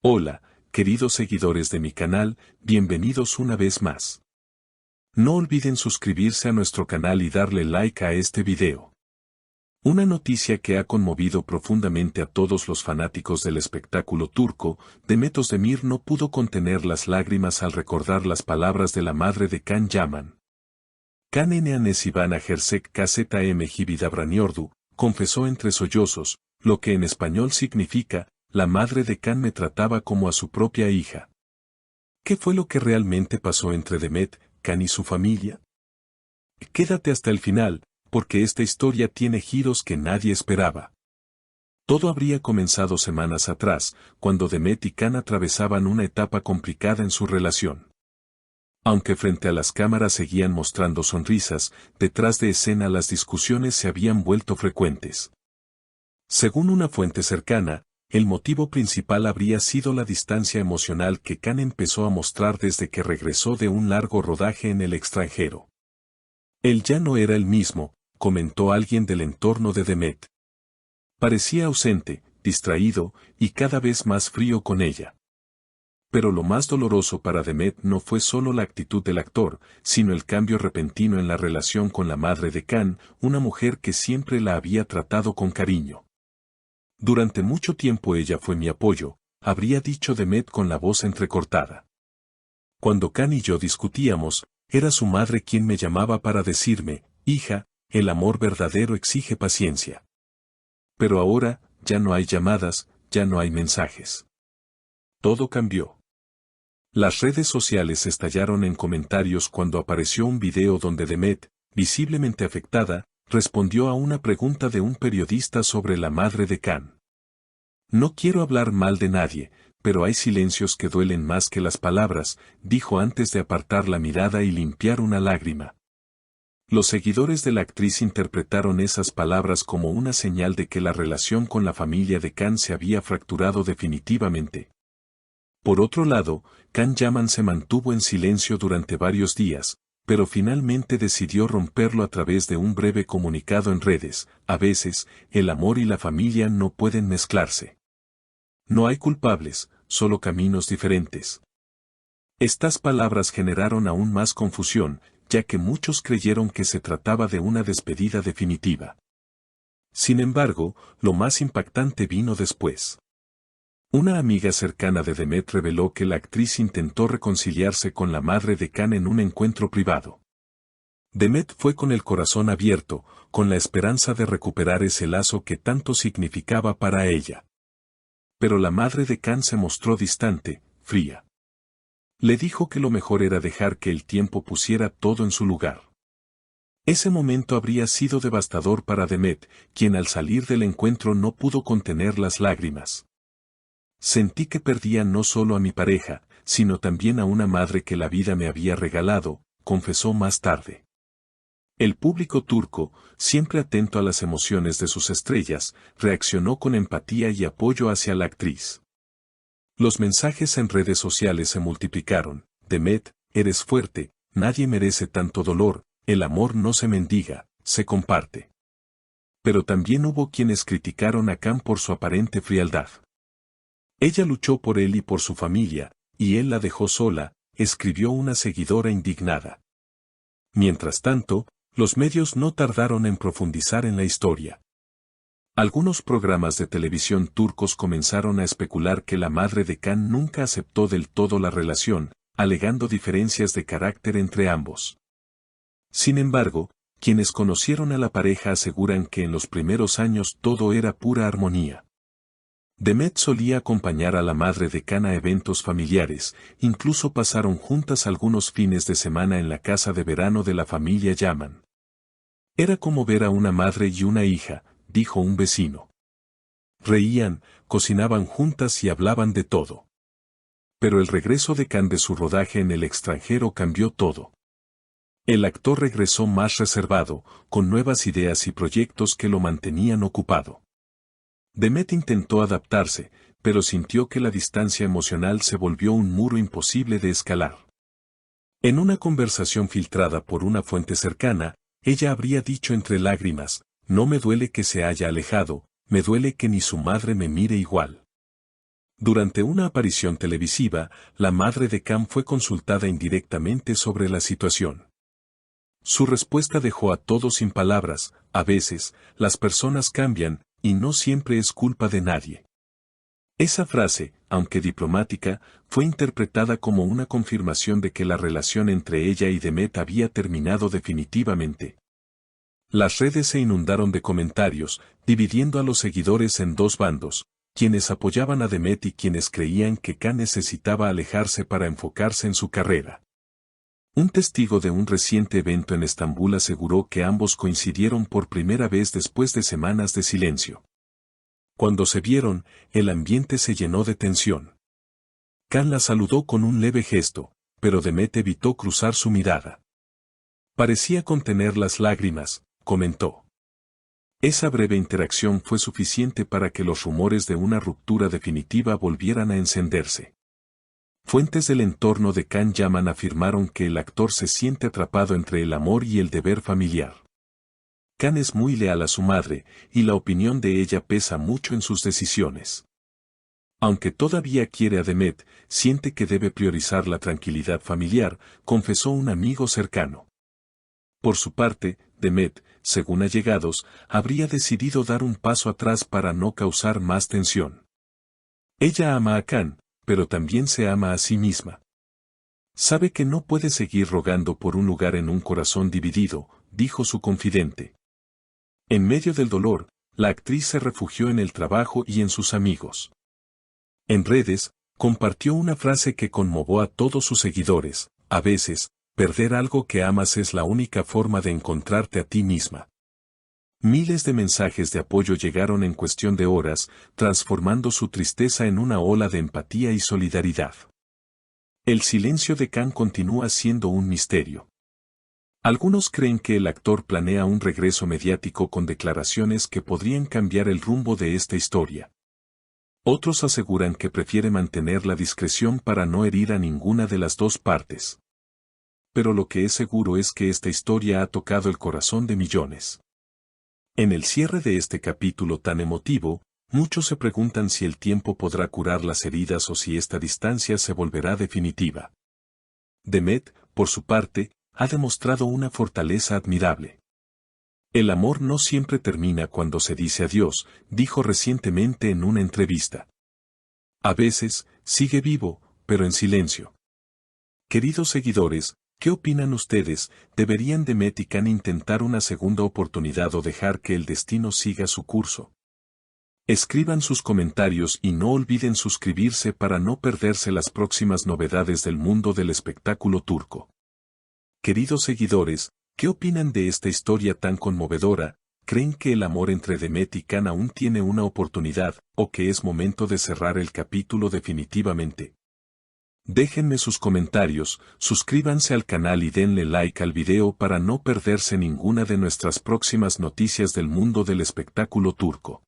Hola, queridos seguidores de mi canal, bienvenidos una vez más. No olviden suscribirse a nuestro canal y darle like a este video. Una noticia que ha conmovido profundamente a todos los fanáticos del espectáculo turco, Demet Özdemir no pudo contener las lágrimas al recordar las palabras de la madre de Can Yaman. Can Eneanesivana Gersek KZM Gibidabraniordu, confesó entre sollozos, lo que en español significa, la madre de Can me trataba como a su propia hija. ¿Qué fue lo que realmente pasó entre Demet, Can y su familia? Quédate hasta el final, porque esta historia tiene giros que nadie esperaba. Todo habría comenzado semanas atrás, cuando Demet y Can atravesaban una etapa complicada en su relación. Aunque frente a las cámaras seguían mostrando sonrisas, detrás de escena las discusiones se habían vuelto frecuentes. Según una fuente cercana, el motivo principal habría sido la distancia emocional que Can empezó a mostrar desde que regresó de un largo rodaje en el extranjero. Él ya no era el mismo, comentó alguien del entorno de Demet. Parecía ausente, distraído, y cada vez más frío con ella. Pero lo más doloroso para Demet no fue solo la actitud del actor, sino el cambio repentino en la relación con la madre de Can, una mujer que siempre la había tratado con cariño. Durante mucho tiempo ella fue mi apoyo, habría dicho Demet con la voz entrecortada. Cuando Can y yo discutíamos, era su madre quien me llamaba para decirme, hija, el amor verdadero exige paciencia. Pero ahora, ya no hay llamadas, ya no hay mensajes. Todo cambió. Las redes sociales estallaron en comentarios cuando apareció un video donde Demet, visiblemente afectada, respondió a una pregunta de un periodista sobre la madre de Can. No quiero hablar mal de nadie, pero hay silencios que duelen más que las palabras, dijo antes de apartar la mirada y limpiar una lágrima. Los seguidores de la actriz interpretaron esas palabras como una señal de que la relación con la familia de Can se había fracturado definitivamente. Por otro lado, Can Yaman se mantuvo en silencio durante varios días, pero finalmente decidió romperlo a través de un breve comunicado en redes. A veces, el amor y la familia no pueden mezclarse. No hay culpables, solo caminos diferentes. Estas palabras generaron aún más confusión, ya que muchos creyeron que se trataba de una despedida definitiva. Sin embargo, lo más impactante vino después. Una amiga cercana de Demet reveló que la actriz intentó reconciliarse con la madre de Can en un encuentro privado. Demet fue con el corazón abierto, con la esperanza de recuperar ese lazo que tanto significaba para ella. Pero la madre de Can se mostró distante, fría. Le dijo que lo mejor era dejar que el tiempo pusiera todo en su lugar. Ese momento habría sido devastador para Demet, quien al salir del encuentro no pudo contener las lágrimas. Sentí que perdía no solo a mi pareja, sino también a una madre que la vida me había regalado, confesó más tarde. El público turco, siempre atento a las emociones de sus estrellas, reaccionó con empatía y apoyo hacia la actriz. Los mensajes en redes sociales se multiplicaron. Demet, eres fuerte, nadie merece tanto dolor, el amor no se mendiga, se comparte. Pero también hubo quienes criticaron a Can por su aparente frialdad. Ella luchó por él y por su familia, y él la dejó sola, escribió una seguidora indignada. Mientras tanto, los medios no tardaron en profundizar en la historia. Algunos programas de televisión turcos comenzaron a especular que la madre de Can nunca aceptó del todo la relación, alegando diferencias de carácter entre ambos. Sin embargo, quienes conocieron a la pareja aseguran que en los primeros años todo era pura armonía. Demet solía acompañar a la madre de Can a eventos familiares, incluso pasaron juntas algunos fines de semana en la casa de verano de la familia Yaman. Era como ver a una madre y una hija, dijo un vecino. Reían, cocinaban juntas y hablaban de todo. Pero el regreso de Can de su rodaje en el extranjero cambió todo. El actor regresó más reservado, con nuevas ideas y proyectos que lo mantenían ocupado. Demet intentó adaptarse, pero sintió que la distancia emocional se volvió un muro imposible de escalar. En una conversación filtrada por una fuente cercana, ella habría dicho entre lágrimas, no me duele que se haya alejado, me duele que ni su madre me mire igual. Durante una aparición televisiva, la madre de Can fue consultada indirectamente sobre la situación. Su respuesta dejó a todos sin palabras: a veces, las personas cambian, y no siempre es culpa de nadie. Esa frase, aunque diplomática, fue interpretada como una confirmación de que la relación entre ella y Demet había terminado definitivamente. Las redes se inundaron de comentarios, dividiendo a los seguidores en dos bandos, quienes apoyaban a Demet y quienes creían que Can necesitaba alejarse para enfocarse en su carrera. Un testigo de un reciente evento en Estambul aseguró que ambos coincidieron por primera vez después de semanas de silencio. Cuando se vieron, el ambiente se llenó de tensión. Can la saludó con un leve gesto, pero Demet evitó cruzar su mirada. Parecía contener las lágrimas, comentó. Esa breve interacción fue suficiente para que los rumores de una ruptura definitiva volvieran a encenderse. Fuentes del entorno de Can Yaman afirmaron que el actor se siente atrapado entre el amor y el deber familiar. Can es muy leal a su madre, y la opinión de ella pesa mucho en sus decisiones. Aunque todavía quiere a Demet, siente que debe priorizar la tranquilidad familiar, confesó un amigo cercano. Por su parte, Demet, según allegados, habría decidido dar un paso atrás para no causar más tensión. Ella ama a Can, pero también se ama a sí misma. Sabe que no puede seguir rogando por un lugar en un corazón dividido, dijo su confidente. En medio del dolor, la actriz se refugió en el trabajo y en sus amigos. En redes, compartió una frase que conmovió a todos sus seguidores: a veces, perder algo que amas es la única forma de encontrarte a ti misma. Miles de mensajes de apoyo llegaron en cuestión de horas, transformando su tristeza en una ola de empatía y solidaridad. El silencio de Can continúa siendo un misterio. Algunos creen que el actor planea un regreso mediático con declaraciones que podrían cambiar el rumbo de esta historia. Otros aseguran que prefiere mantener la discreción para no herir a ninguna de las dos partes. Pero lo que es seguro es que esta historia ha tocado el corazón de millones. En el cierre de este capítulo tan emotivo, muchos se preguntan si el tiempo podrá curar las heridas o si esta distancia se volverá definitiva. Demet, por su parte, ha demostrado una fortaleza admirable. El amor no siempre termina cuando se dice adiós, dijo recientemente en una entrevista. A veces, sigue vivo, pero en silencio. Queridos seguidores, ¿qué opinan ustedes? ¿Deberían Demet y Can intentar una segunda oportunidad o dejar que el destino siga su curso? Escriban sus comentarios y no olviden suscribirse para no perderse las próximas novedades del mundo del espectáculo turco. Queridos seguidores, ¿qué opinan de esta historia tan conmovedora? ¿Creen que el amor entre Demet y Can aún tiene una oportunidad, o que es momento de cerrar el capítulo definitivamente? Déjenme sus comentarios, suscríbanse al canal y denle like al video para no perderse ninguna de nuestras próximas noticias del mundo del espectáculo turco.